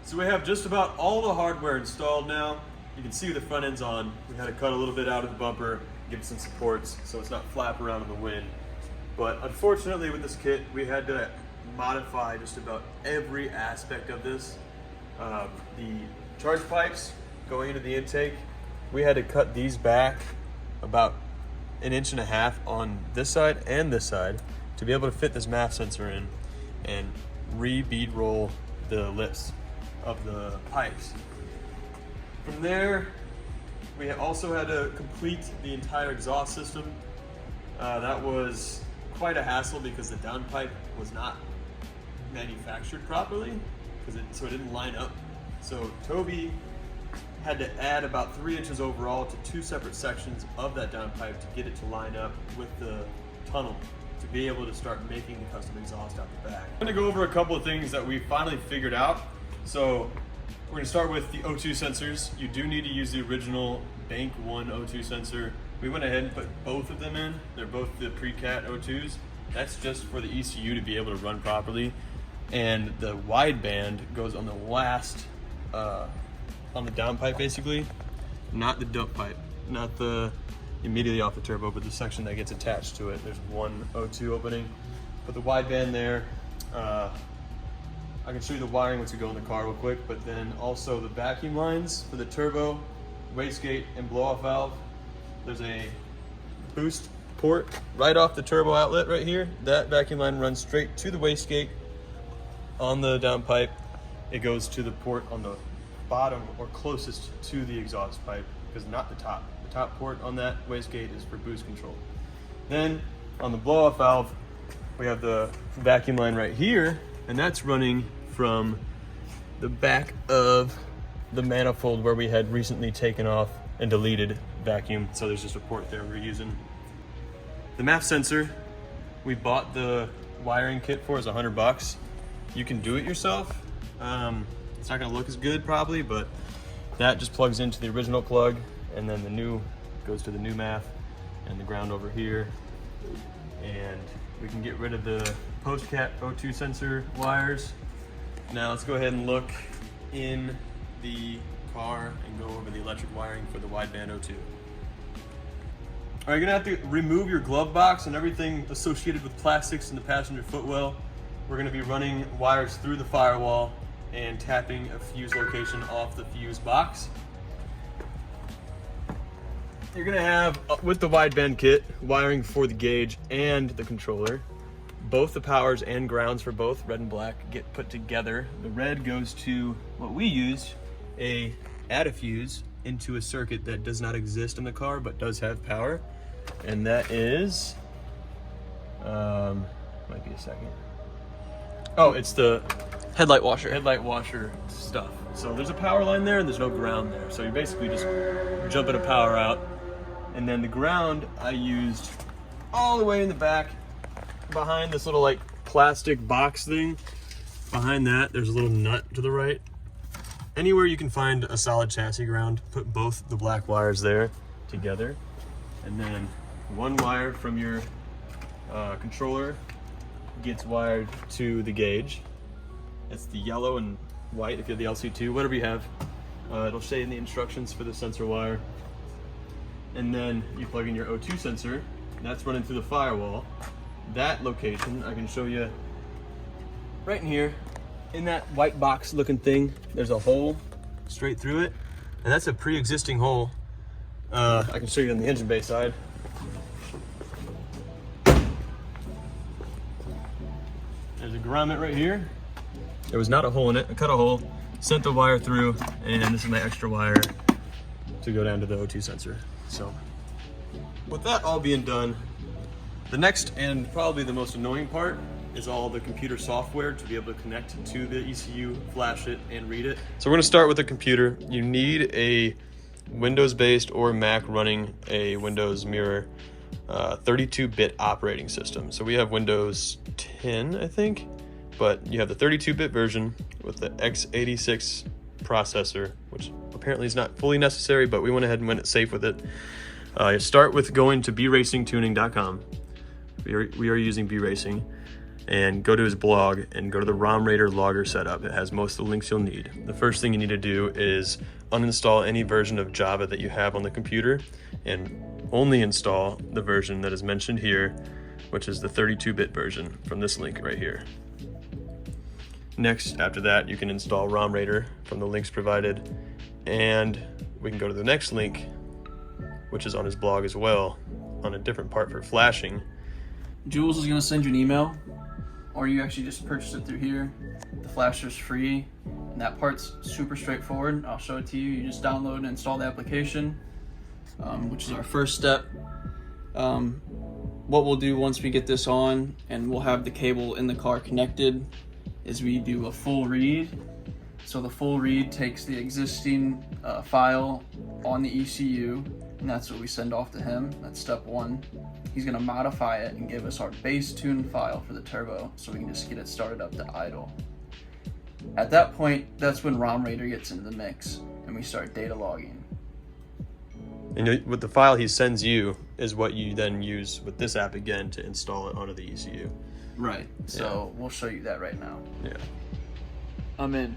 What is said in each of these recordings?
So we have just about all the hardware installed now. You can see the front end's on. We had to cut a little bit out of the bumper, give it some supports so it's not flapping around in the wind. But unfortunately with this kit, we had to modify just about every aspect of this. The charge pipes going into the intake, we had to cut these back about 1.5 inches on this side and this side to be able to fit this MAF sensor in and re-bead roll the lips of the pipes. From there, we also had to complete the entire exhaust system. That was quite a hassle because the downpipe was not manufactured properly, so it didn't line up. So Toby had to add about 3 inches overall to 2 separate sections of that downpipe to get it to line up with the tunnel to be able to start making the custom exhaust out the back. I'm gonna go over a couple of things that we finally figured out. So we're gonna start with the O2 sensors. You do need to use the original Bank 1 O2 sensor. We went ahead and put both of them in. They're both the pre-cat O2s. That's just for the ECU to be able to run properly. And the wideband goes on the last, on the downpipe basically, not the dump pipe, not the immediately off the turbo, but the section that gets attached to it. There's one O2 opening. Put the wideband there. I can show you the wiring once we go in the car real quick, but then also the vacuum lines for the turbo, wastegate, and blow-off valve. There's a boost port right off the turbo outlet right here. That vacuum line runs straight to the wastegate on the downpipe. It goes to the port on the bottom or closest to the exhaust pipe, because not the top. The top port on that wastegate is for boost control. Then on the blow-off valve, we have the vacuum line right here, and that's running from the back of the manifold where we had recently taken off and deleted vacuum. So there's just a port there we're using. The MAF sensor, we bought the wiring kit for, is $100. You can do it yourself. It's not gonna look as good probably, but that just plugs into the original plug, and then the new goes to the new MAF and the ground over here. And we can get rid of the post-cat O2 sensor wires. Now let's go ahead and look in the car and go over the electric wiring for the wideband O2. All right, you're gonna have to remove your glove box and everything associated with plastics in the passenger footwell. We're gonna be running wires through the firewall and tapping a fuse location off the fuse box. You're gonna have, with the wideband kit, wiring for the gauge and the controller. Both the powers and grounds for both, red and black, get put together. The red goes to what we use, add a fuse into a circuit that does not exist in the car but does have power. And that is, might be a second. Oh, it's the Headlight washer. Headlight washer stuff. So there's a power line there and there's no ground there. So you're basically just jumping a power out. And then the ground I used all the way in the back behind this little like plastic box thing. Behind that, there's a little nut to the right. Anywhere you can find a solid chassis ground, put both the black wires there together. And then one wire from your controller gets wired to the gauge. It's the yellow and white if you have the LC2, whatever you have. It'll say in the instructions for the sensor wire. And then you plug in your O2 sensor, that's running through the firewall. That location, I can show you right in here. In that white box looking thing, there's a hole straight through it. And that's a pre-existing hole. I can show you on the engine bay side. There's a grommet right here. There was not a hole in it. I cut a hole, sent the wire through, and this is my extra wire to go down to the O2 sensor. So with that all being done, the next and probably the most annoying part is all the computer software to be able to connect to the ECU, flash it, and read it. So we're gonna start with the computer. You need a Windows-based or Mac running a Windows Mirror 32-bit operating system. So we have Windows 10, I think, but you have the 32-bit version with the x86 processor, which apparently is not fully necessary, but we went ahead and went safe with it. You start with going to BeRacingtuning.com. We are using BeRacing. and go to his blog and go to the ROM Raider logger setup. It has most of the links you'll need. The first thing you need to do is uninstall any version of Java that you have on the computer and only install the version that is mentioned here, which is the 32-bit version from this link right here. Next, after that, you can install ROM Raider from the links provided, and we can go to the next link, which is on his blog as well, on a different part for flashing. Jules is going to send you an email, or you actually just purchase it through here. The flasher's free, and that part's super straightforward. I'll show it to you. You just download and install the application, which is our first step. What we'll do once we get this on and we'll have the cable in the car connected is we do a full read. So the full read takes the existing file on the ECU, and that's what we send off to him. That's step one. He's gonna modify it and give us our base tune file for the turbo so we can just get it started up to idle. At that point, that's when ROM Raider gets into the mix and we start data logging. And with the file he sends you is what you then use with this app again to install it onto the ECU. Right, so we'll show you that right now. Yeah. I'm in.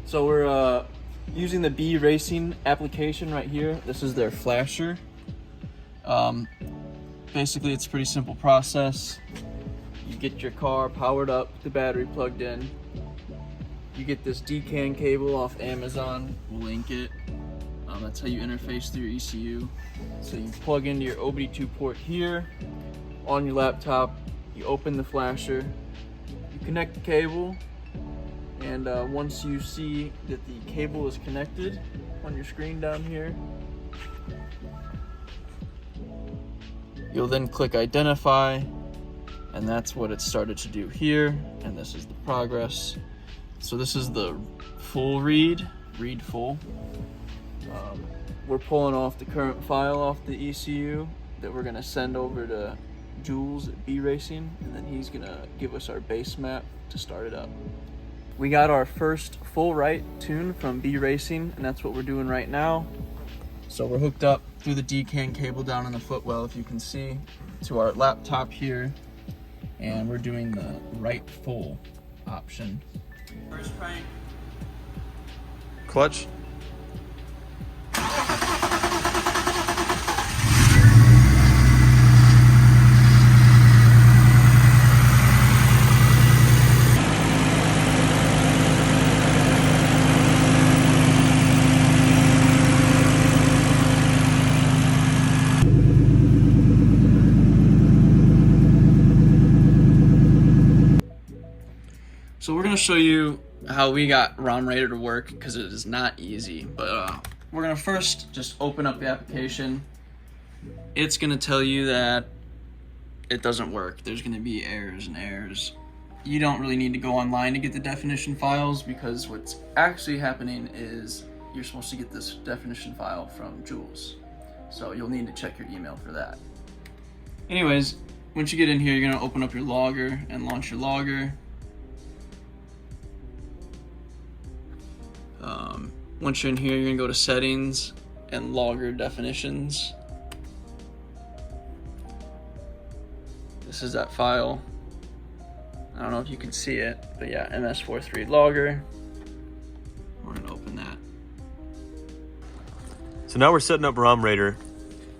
So we're using the BeRacing application right here. This is their flasher. Basically, it's a pretty simple process. You get your car powered up, the battery plugged in. You get this DCAN cable off Amazon. We'll link it. That's how you interface through your ECU. So you plug into your OBD2 port here on your laptop. You open the flasher. You connect the cable. And once you see that the cable is connected on your screen down here, you'll then click identify, and that's what it started to do here, and this is the progress. So this is the full read full. We're pulling off the current file off the ECU that we're gonna send over to Jules at BeRacing, and then he's gonna give us our base map to start it up. We got our first full write tune from BeRacing, and that's what we're doing right now. So we're hooked up through the DCAN cable down in the footwell, if you can see, to our laptop here, and we're doing the write full option. First crank. Clutch. So we're going to show you how we got ROM Raider to work, because it is not easy. But we're going to first just open up the application. It's going to tell you that it doesn't work. There's going to be errors and errors. You don't really need to go online to get the definition files, because what's actually happening is you're supposed to get this definition file from Jules. So you'll need to check your email for that. Anyways, once you get in here, you're going to open up your logger and launch your logger. Once you're in here, you're gonna go to settings and logger definitions. This is that file. I don't know if you can see it, but yeah, MS43 logger. We're gonna open that. So now we're setting up ROM Raider.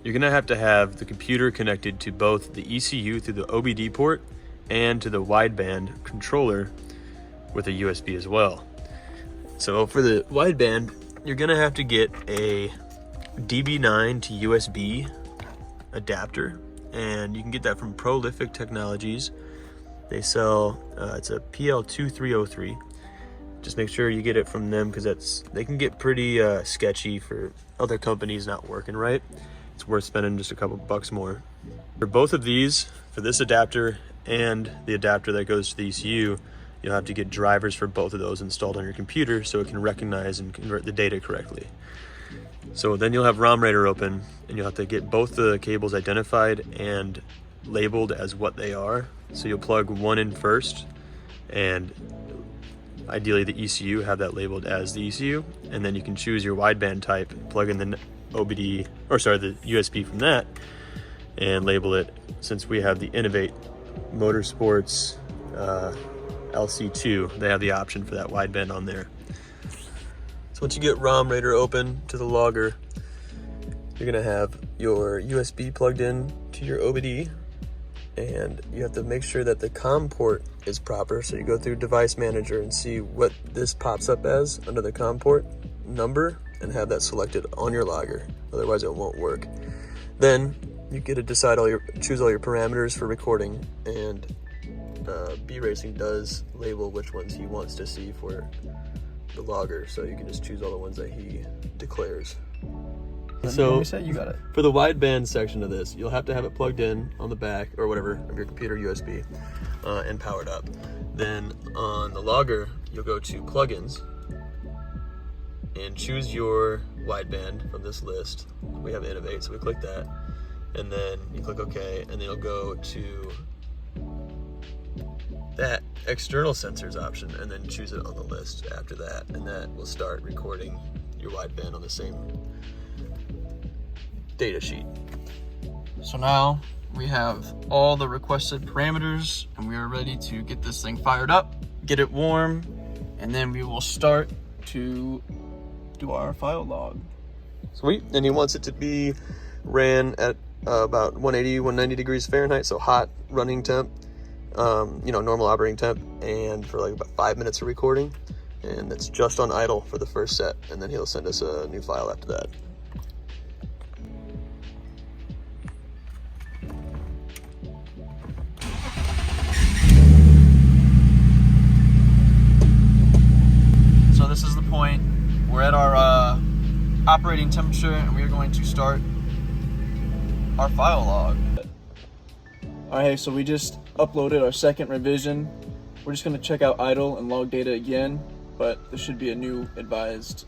You're gonna have to have the computer connected to both the ECU through the OBD port and to the wideband controller with a USB as well. So for the wideband, you're gonna have to get a DB9 to USB adapter, and you can get that from Prolific Technologies. They sell, it's a PL2303. Just make sure you get it from them, because they can get pretty sketchy for other companies not working right. It's worth spending just a couple bucks more. For both of these, for this adapter and the adapter that goes to the ECU, you'll have to get drivers for both of those installed on your computer so it can recognize and convert the data correctly. So then you'll have ROM Raider open, and you'll have to get both the cables identified and labeled as what they are. So you'll plug one in first, and ideally the ECU, have that labeled as the ECU, and then you can choose your wideband type, plug in the the USB from that, and label it, since we have the Innovate motorsports LC2, they have the option for that wideband on there. So once you get ROM Raider open to the logger, you're gonna have your USB plugged in to your OBD, and you have to make sure that the COM port is proper. So you go through Device Manager and see what this pops up as under the COM port number and have that selected on your logger. Otherwise it won't work. Then you get to choose all your parameters for recording, and BeRacing does label which ones he wants to see for the logger, so you can just choose all the ones that he declares. So you got it. For the wideband section of this, you'll have to have it plugged in on the back or whatever of your computer USB and powered up. Then on the logger, you'll go to plugins and choose your wideband from this list. We have innovate, so we click that, and then you click OK, and then you'll go to that external sensors option and then choose it on the list after that, and that will start recording your wideband on the same data sheet. So now we have all the requested parameters, and we are ready to get this thing fired up, get it warm, and then we will start to do our file log. Sweet. And he wants it to be ran at about 180, 190 degrees Fahrenheit, so hot running temp, normal operating temp, and for like about 5 minutes of recording, and it's just on idle for the first set, and then he'll send us a new file after that. So this is the point. We're at our operating temperature, and we are going to start our file log. Alright, so we just uploaded our second revision. We're just going to check out idle and log data again, but there should be a new revised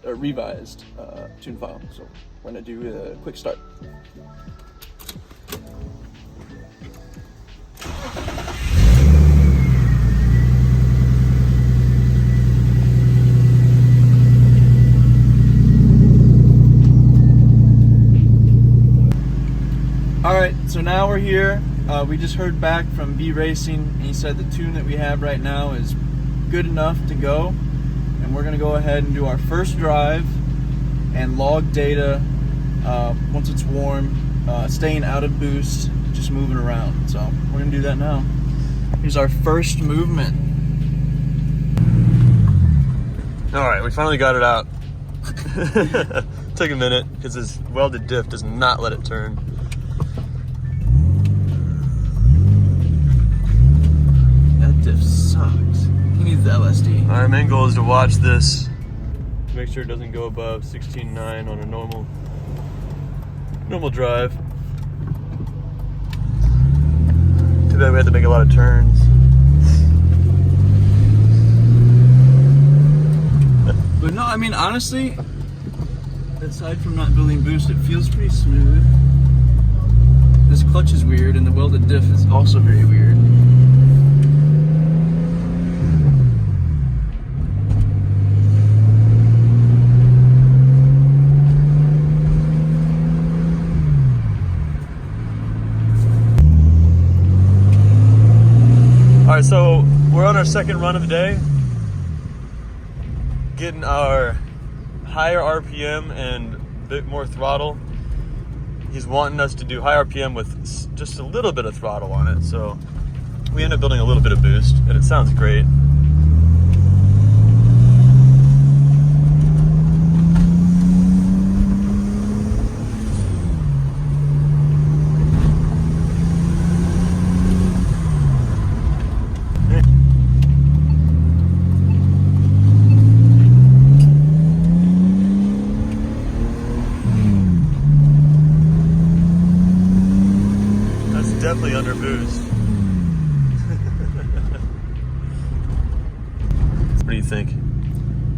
tune file. So we're going to do a quick start. Alright, so now we're here. We just heard back from BeRacing, and he said the tune that we have right now is good enough to go. And we're going to go ahead and do our first drive and log data once it's warm, staying out of boost, just moving around. So we're going to do that now. Here's our first movement. Alright, we finally got it out. Took a minute because this welded diff does not let it turn. Diff sucks. He needs the LSD. Our main goal is to watch this, make sure it doesn't go above 16.9 on a normal drive. Too bad we had to make a lot of turns. But no, I mean, honestly, aside from not building boost, it feels pretty smooth. This clutch is weird, and the welded diff is also very weird. Alright, so we're on our second run of the day, getting our higher RPM and a bit more throttle. He's wanting us to do high RPM with just a little bit of throttle on it, so we end up building a little bit of boost, and it sounds great. Definitely under boost. What do you think?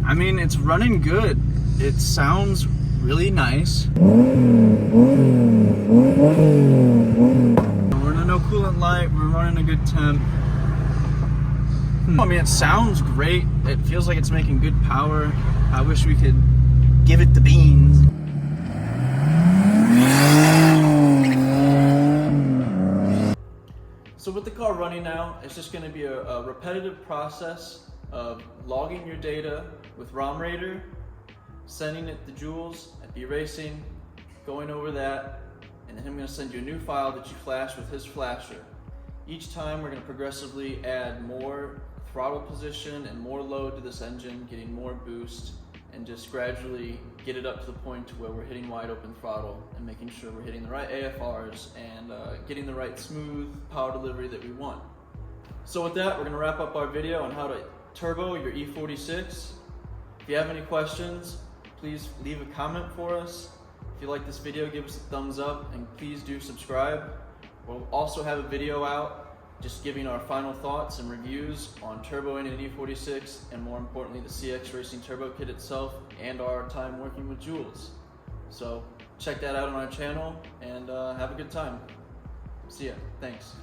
I mean, it's running good. It sounds really nice. We're running no coolant light. We're running a good temp. I mean, it sounds great. It feels like it's making good power. I wish we could give it the beans. So with the car running now, it's just going to be a repetitive process of logging your data with RomRaider, sending it to Jules at BeRacing, going over that, and then I'm going to send you a new file that you flash with his flasher. Each time we're going to progressively add more throttle position and more load to this engine, getting more boost, and just gradually get it up to the point to where we're hitting wide open throttle and making sure we're hitting the right AFRs and getting the right smooth power delivery that we want. So with that, we're gonna wrap up our video on how to turbo your E46. If you have any questions, please leave a comment for us. If you like this video, give us a thumbs up, and please do subscribe. We'll also have a video out just giving our final thoughts and reviews on turboing an E46, and more importantly, the CXRacing turbo kit itself and our time working with Jules. So check that out on our channel and have a good time. See ya. Thanks.